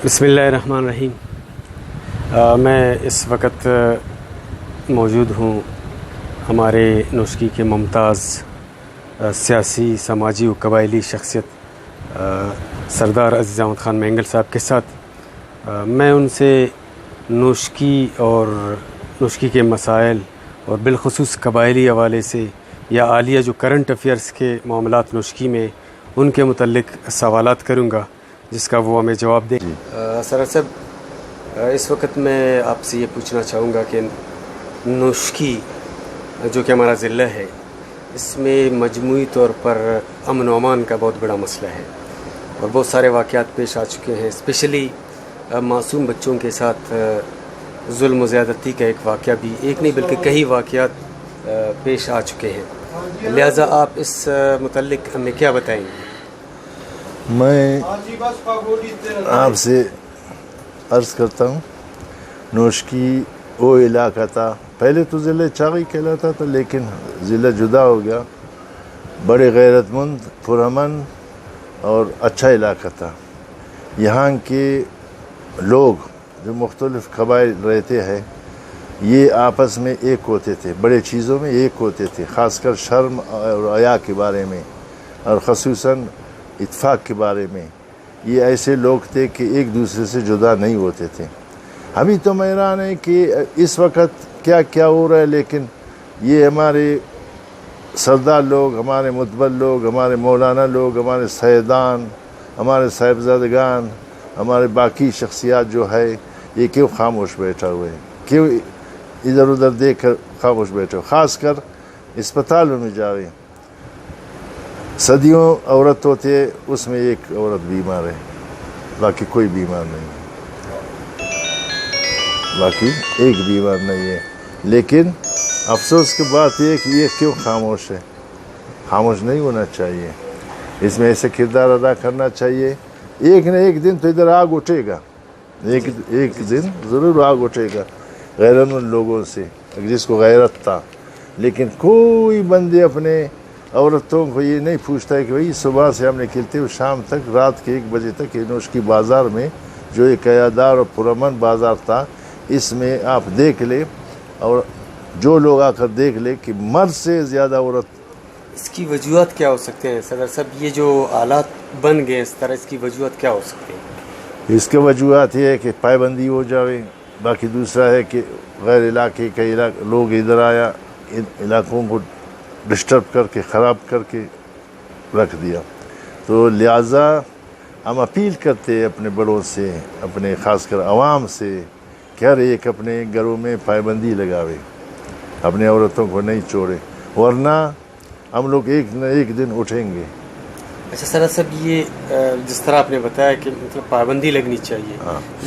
بسم اللہ الرحمن الرحیم۔ میں اس وقت موجود ہوں ہمارے نوشکی کے ممتاز سیاسی، سماجی و قبائلی شخصیت سردار عزیز احمد خان مینگل صاحب کے ساتھ۔ میں ان سے نوشکی اور نوشکی کے مسائل اور بالخصوص قبائلی حوالے سے یا حالیہ جو کرنٹ افیئرس کے معاملات نوشکی میں ان کے متعلق سوالات کروں گا جس کا وہ ہمیں جواب دیں۔ سر صاحب، اس وقت میں آپ سے یہ پوچھنا چاہوں گا کہ نوشکی جو کہ ہمارا ضلع ہے، اس میں مجموعی طور پر امن و امان کا بہت بڑا مسئلہ ہے اور بہت سارے واقعات پیش آ چکے ہیں، اسپیشلی معصوم بچوں کے ساتھ ظلم و زیادتی کا ایک واقعہ بھی، ایک نہیں بلکہ کئی واقعات پیش آ چکے ہیں، لہٰذا آپ اس متعلق ہمیں کیا بتائیں گے؟ میں آپ سے عرض کرتا ہوں، نوشکی وہ علاقہ تھا، پہلے تو ضلع چاغی کہلاتا تھا لیکن ضلع جدا ہو گیا، بڑے غیرت مند، پرامن اور اچھا علاقہ تھا۔ یہاں کے لوگ جو مختلف قبائل رہتے ہیں یہ آپس میں ایک ہوتے تھے، بڑے چیزوں میں ایک ہوتے تھے، خاص کر شرم اور حیا کے بارے میں اور خصوصاً اتفاق کے بارے میں۔ یہ ایسے لوگ تھے کہ ایک دوسرے سے جدا نہیں ہوتے تھے۔ ہمیں تو حیران ہے کہ اس وقت کیا کیا ہو رہا ہے، لیکن یہ ہمارے سردار لوگ، ہمارے متبر لوگ، ہمارے مولانا لوگ، ہمارے سیدان، ہمارے صاحبزادگان، ہمارے باقی شخصیات جو ہے یہ کیوں خاموش بیٹھا ہوئے ہیں، کیوں ادھر ادھر دیکھ کر خاموش بیٹھے ہوئے؟ خاص کر اسپتالوں میں جاوے، صدیوں عورت ہوتے ہے، اس میں ایک عورت بیمار ہے، باقی کوئی بیمار نہیں ہے، باقی ایک بیمار نہیں ہے۔ لیکن افسوس کی بات یہ ہے کہ یہ کیوں خاموش ہے؟ خاموش نہیں ہونا چاہیے، اس میں ایسے کردار ادا کرنا چاہیے۔ ایک نہ ایک دن تو ادھر آگ اٹھے گا، ایک دن ضرور آگ اٹھے گا غیرت مند لوگوں سے، جس کو غیرت تھا۔ لیکن کوئی بندے اپنے عورتوں کو یہ نہیں پوچھتا ہے کہ بھئی صبح سے ہم نے کھلتے ہوئے شام تک، رات کے 1 بجے تک نوشکی بازار میں جو ایک حیادار اور پرامن بازار تھا، اس میں آپ دیکھ لیں اور جو لوگ آ کر دیکھ لیں کہ مرد سے زیادہ عورت۔ اس کی وجوہات کیا ہو سکتے ہیں صدر صاحب؟ یہ جو حالات بن گئے اس طرح، اس کی وجوہات کیا ہو سکتے ہیں؟ اس کے وجوہات یہ ہے کہ پابندی ہو جاوے، باقی دوسرا ہے کہ غیر علاقے کے لوگ ادھر آیا، ان علاقوں کو ڈسٹرب کر کے، خراب کر کے رکھ دیا۔ تو لہٰذا ہم اپیل کرتے ہیں اپنے بڑوں سے، اپنے خاص کر عوام سے کہ ہر ایک اپنے گھروں میں پابندی لگاوے، اپنے عورتوں کو نہیں چھوڑے، ورنہ ہم لوگ ایک نہ ایک دن اٹھیں گے۔ اچھا سر صاحب، یہ جس طرح آپ نے بتایا کہ مطلب پابندی لگنی چاہیے،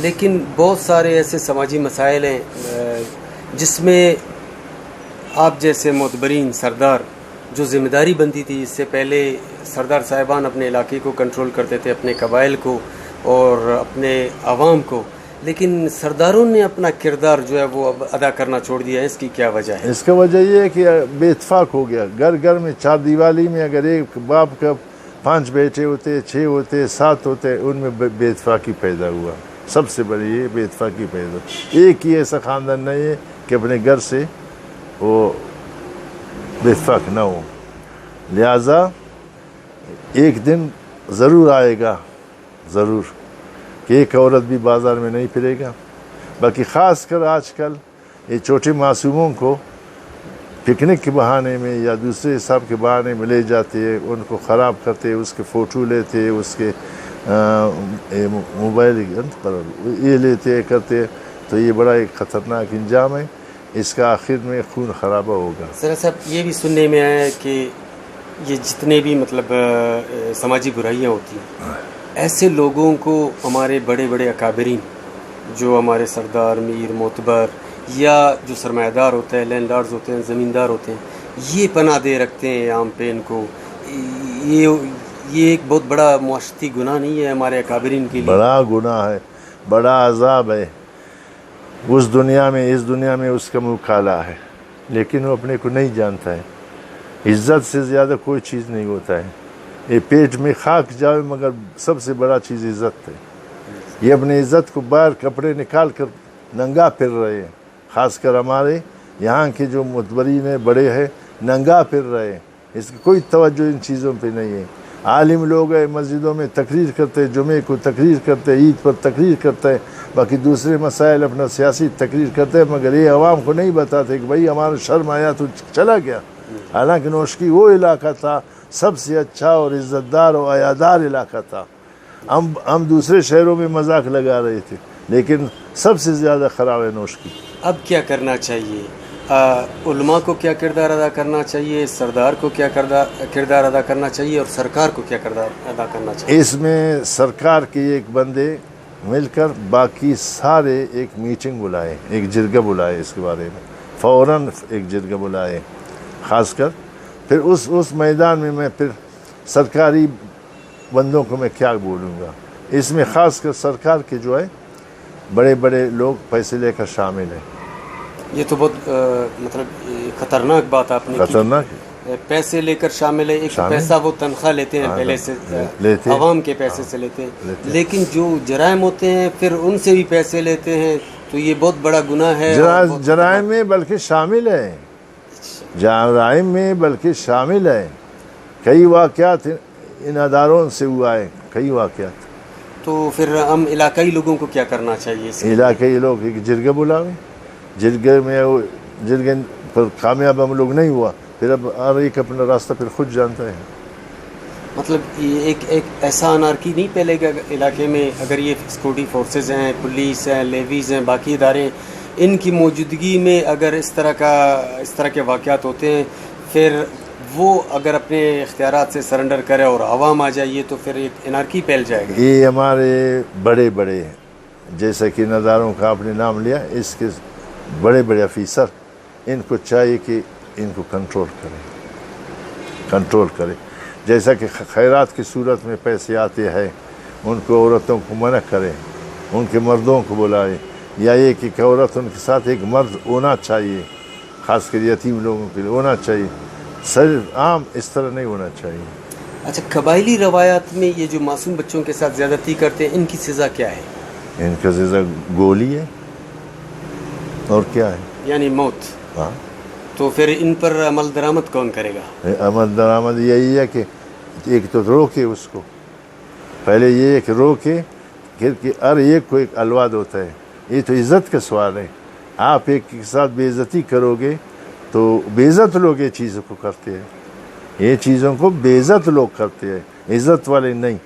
لیکن بہت سارے ایسے سماجی مسائل ہیں جس میں آپ جیسے معتبرین سردار جو ذمہ داری بنتی تھی، اس سے پہلے سردار صاحبان اپنے علاقے کو کنٹرول کرتے تھے، اپنے قبائل کو اور اپنے عوام کو، لیکن سرداروں نے اپنا کردار جو ہے وہ اب ادا کرنا چھوڑ دیا ہے۔ اس کی کیا وجہ ہے؟ اس کا وجہ یہ ہے کہ بے اتفاق ہو گیا۔ گھر میں 4 دیوالی میں اگر ایک باپ کا 5 بیٹے ہوتے، 6 ہوتے، 7 ہوتے، ان میں بے اتفاقی پیدا ہوا۔ سب سے بڑی یہ بے اتفاقی پیدا، ایک ہی ایسا خاندان نہیں ہے کہ اپنے گھر سے وہ بے اتفاق نہ ہو۔ لہٰذا ایک دن ضرور آئے گا، ضرور، کہ ایک عورت بھی بازار میں نہیں پھرے گا۔ باقی خاص کر آج کل یہ چھوٹے معصوموں کو پکنک کے بہانے میں یا دوسرے حساب کے بہانے میں لے جاتے ہیں، ان کو خراب کرتے، اس کے فوٹو لیتے، اس کے موبائل پر یہ لیتے کرتے، تو یہ بڑا ایک خطرناک انجام ہے، اس کا آخر میں خون خرابہ ہوگا۔ سر صاحب، یہ بھی سننے میں آیا ہے کہ یہ جتنے بھی مطلب سماجی برائیاں ہوتی ہیں، ایسے لوگوں کو ہمارے بڑے بڑے اکابرین جو ہمارے سردار، میر، معتبر یا جو سرمایہ دار ہوتا ہے، لینڈ لارڈز ہوتے ہیں، زمیندار ہوتے ہیں، یہ پناہ دے رکھتے ہیں عام پہ ان کو۔ یہ ایک بہت بڑا معاشرتی گناہ نہیں ہے ہمارے اکابرین کے لیے؟ بڑا گناہ ہے، بڑا عذاب ہے۔ اس دنیا میں اس کا منہ کالا ہے، لیکن وہ اپنے کو نہیں جانتا ہے۔ عزت سے زیادہ کوئی چیز نہیں ہوتا ہے، یہ پیٹ میں خاک جاوے مگر سب سے بڑا چیز عزت ہے۔ یہ اپنی عزت کو باہر کپڑے نکال کر ننگا پھر رہے ہیں. خاص کر ہمارے یہاں کے جو متبرین ہیں بڑے ہیں ننگا پھر رہے ہیں. اس کی کوئی توجہ ان چیزوں پہ نہیں ہے. عالم لوگ ہیں مسجدوں میں تقریر کرتے ہیں, جمعے کو تقریر کرتے ہیں, عید پر تقریر کرتے ہیں, باقی دوسرے مسائل اپنا سیاسی تقریر کرتے ہیں, مگر یہ عوام کو نہیں بتاتے کہ بھائی ہمارا شرم آیا تو چلا گیا. حالانکہ نوشکی وہ علاقہ تھا سب سے اچھا اور عزت دار اور عیادار علاقہ تھا. ہم دوسرے شہروں میں مذاق لگا رہے تھے لیکن سب سے زیادہ خراب ہے نوشکی. اب کیا کرنا چاہیے؟ علماء کو کیا کردار ادا کرنا چاہیے, سردار کو کیا کردار ادا کرنا چاہیے, اور سرکار کو کیا کردار ادا کرنا چاہیے؟ اس میں سرکار کے ایک بندے مل کر باقی سارے ایک میٹنگ بلائے, ایک جرگہ بلائے, اس کے بارے میں فوراً ایک جرگہ بلائے. خاص کر پھر اس میدان میں پھر سرکاری بندوں کو میں کیا بولوں گا. اس میں خاص کر سرکار کے جو ہے بڑے بڑے لوگ پیسے لے کر شامل ہیں. یہ تو بہت مطلب خطرناک بات آپ نے کی. خطرناک پیسے لے کر شامل ہے. ایک پیسہ وہ تنخواہ لیتے ہیں پہلے سے, عوام کے پیسے سے لیتے ہیں, لیکن جو جرائم ہوتے ہیں پھر ان سے بھی پیسے لیتے ہیں, تو یہ بہت بڑا گناہ ہے. جرائم میں بلکہ شامل ہے, جرائم میں بلکہ شامل ہے. کئی واقعات ان اداروں سے ہوا ہے, کئی واقعات. تو پھر ہم علاقائی لوگوں کو کیا کرنا چاہیے؟ علاقائی لوگ ایک جرگہ بلاویں, جرگے میں جرگے پر کامیاب ہم لوگ نہیں ہوا پھر اب ہر ایک اپنا راستہ پھر خود جانتا ہے. مطلب یہ ایک ایسا انارکی نہیں پھیلے گا علاقے میں اگر یہ سیکورٹی فورسز ہیں, پولیس ہیں, لیویز ہیں, باقی ادارے, ان کی موجودگی میں اگر اس طرح کے واقعات ہوتے ہیں, پھر وہ اگر اپنے اختیارات سے سرنڈر کرے اور عوام آ جائیے تو پھر ایک انارکی پھیل جائے گا. یہ ہمارے بڑے بڑے جیسا کہ نظاروں کا آپ نے نام لیا, اس کے بڑے بڑے افیسر, ان کو چاہیے کہ ان کو کنٹرول کرے. جیسا کہ خیرات کی صورت میں پیسے آتے ہیں ان کو عورتوں کو منع کریں, ان کے مردوں کو بلائیں, یا یہ کہ عورت ان کے ساتھ ایک مرد ہونا چاہیے, خاص کر یتیم لوگوں کے لیے ہونا چاہیے. صرف عام اس طرح نہیں ہونا چاہیے. اچھا, قبائلی روایات میں یہ جو معصوم بچوں کے ساتھ زیادتی کرتے ہیں ان کی سزا کیا ہے؟ ان کا سزا گولی ہے اور کیا ہے, یعنی موت. ہاں. تو پھر ان پر عمل درآمد کون کرے گا؟ عمل درآمد یہی ہے کہ ایک تو روکے اس کو, پہلے یہ کہ روکے پھر کہ ہر ایک کو ایک الواد ہوتا ہے. یہ تو عزت کا سوال ہے. آپ ایک کے ساتھ بے عزتی کرو گے تو بے عزت لوگ یہ چیزوں کو کرتے ہیں, یہ چیزوں کو بے عزت لوگ کرتے ہیں, عزت والے نہیں.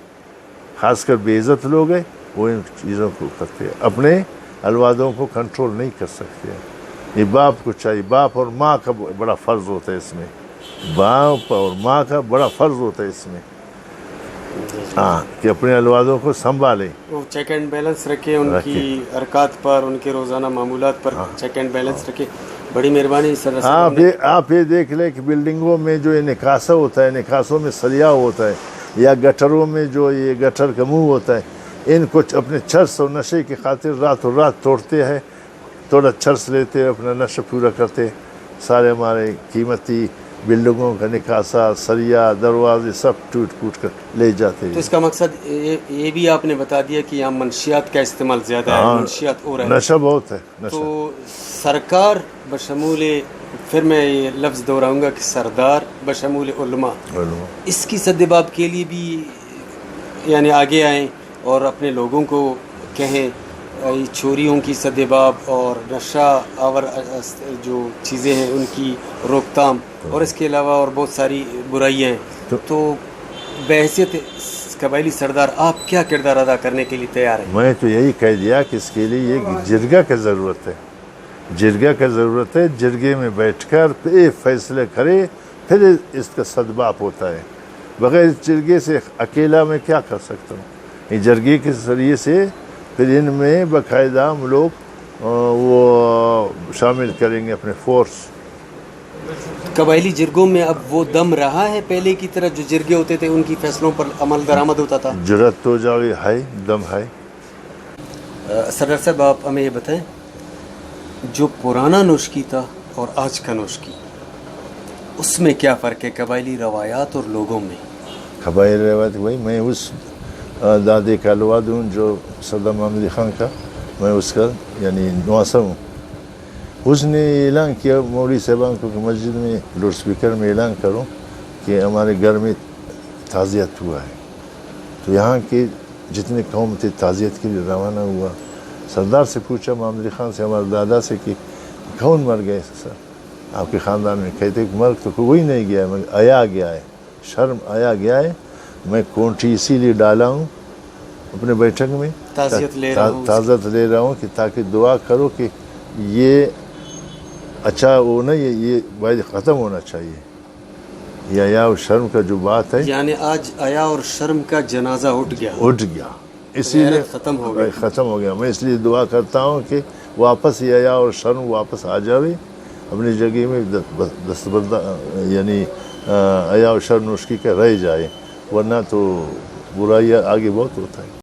خاص کر بے عزت لوگ ہیں وہ ان چیزوں کو کرتے ہیں, اپنے الوادوں کو کنٹرول نہیں کر سکتے ہیں. یہ باپ کو چاہیے, باپ اور ماں کا بڑا فرض ہوتا ہے اس میں, باپ اور ماں کا بڑا فرض ہوتا ہے اس میں, ہاں, کہ اپنے الوادوں کو سنبھالیں, وہ چیک اینڈ بیلنس رکھے, ان کی حرکات پر, ان کے روزانہ معمولات پر چیک اینڈ بیلنس رکھے. بڑی مہربانی سر. آپ یہ دیکھ لیں کہ بلڈنگوں میں جو یہ نکاسہ ہوتا ہے, نکاسوں میں سریا ہوتا ہے, یا گٹروں میں جو یہ گٹر کا منہ ہوتا ہے, ان کو اپنے چرس اور نشے کی خاطر رات توڑتے ہیں, تھوڑا چرس لیتے ہیں, اپنا نشہ پورا کرتے. سارے ہمارے قیمتی بلڈنگوں کا نکاسہ, سریا, دروازے سب ٹوٹ پوٹ کر لے جاتے ہیں. تو اس کا مقصد یہ بھی آپ نے بتا دیا کہ یہاں منشیات کا استعمال زیادہ ہے, منشیات ہو رہا ہے, نشہ بہت ہے. تو سرکار بشمول, پھر میں یہ لفظ دہراؤں گا کہ سردار بشمول علماء اس کی سدباب کے لیے بھی یعنی آگے آئیں اور اپنے لوگوں کو کہیں چوریوں کی سدباب اور نشہ آور جو چیزیں ہیں ان کی روک تھام, اور اس کے علاوہ اور بہت ساری برائیاں ہیں. تو بحیثیت قبائلی سردار آپ کیا کردار ادا کرنے کے لیے تیار ہیں؟ میں تو یہی کہہ دیا کہ اس کے لیے یہ جرگہ کا ضرورت ہے, جرگہ کا ضرورت ہے. جرگے میں بیٹھ کر پھر فیصلے کرے, پھر اس کا سدباب ہوتا ہے. بغیر جرگے سے اکیلا میں کیا کر سکتا ہوں. یہ جرگے کے ذریعے سے پھر ان میں باقاعدہ ہم لوگ وہ شامل کریں گے اپنے فورس. قبائلی جرگوں میں اب وہ دم رہا ہے پہلے کی طرح جو جرگے ہوتے تھے ان کی فیصلوں پر عمل درآمد ہوتا تھا؟ جرات تو جاوی ہے, دم ہے. سردار صاحب آپ ہمیں یہ بتائیں, جو پرانا نوشکی تھا اور آج کا نوشکی, اس میں کیا فرق ہے قبائلی روایات اور لوگوں میں؟ قبائلی روایت وہی, میں اس دادے کا الواد ہوں جو صدر محمد خان کا، میں اس کا یعنی نواسا ہوں. اس نے اعلان کیا مولوی صاحبان کو کہ مسجد میں لاؤڈ اسپیکر میں اعلان کروں کہ ہمارے گھر میں تعزیت ہوا ہے. تو یہاں کے جتنے قوم تھے تعزیت کے لیے روانہ ہوا. سردار سے پوچھا محمد خان سے، ہمارے دادا سے، کہ کون مر گئے سر آپ کے خاندان میں؟ کہتے کہ مر تو کوئی نہیں گیا ہے، مگر آیا گیا ہے، شرم آیا گیا ہے. میں کونٹھی اسی لیے ڈالا ہوں اپنے بیٹھک میں، تعزیت لے رہا ہوں کہ تاکہ دعا کرو کہ یہ اچھا وہ نہیں، یہ بات ختم ہونا چاہیے. یہ حیا اور شرم کا جو بات ہے، یعنی آج حیا اور شرم کا جنازہ اٹھ گیا، اسی لیے ختم ہو گیا. میں اس لیے دعا کرتا ہوں کہ واپس یہ حیا اور شرم واپس آ جاوے اپنی جگہ میں، دستبردہ یعنی حیا اور شرم نوشکی کا رہ جائے، ورنہ تو برائی آگے بہت ہوتا ہے.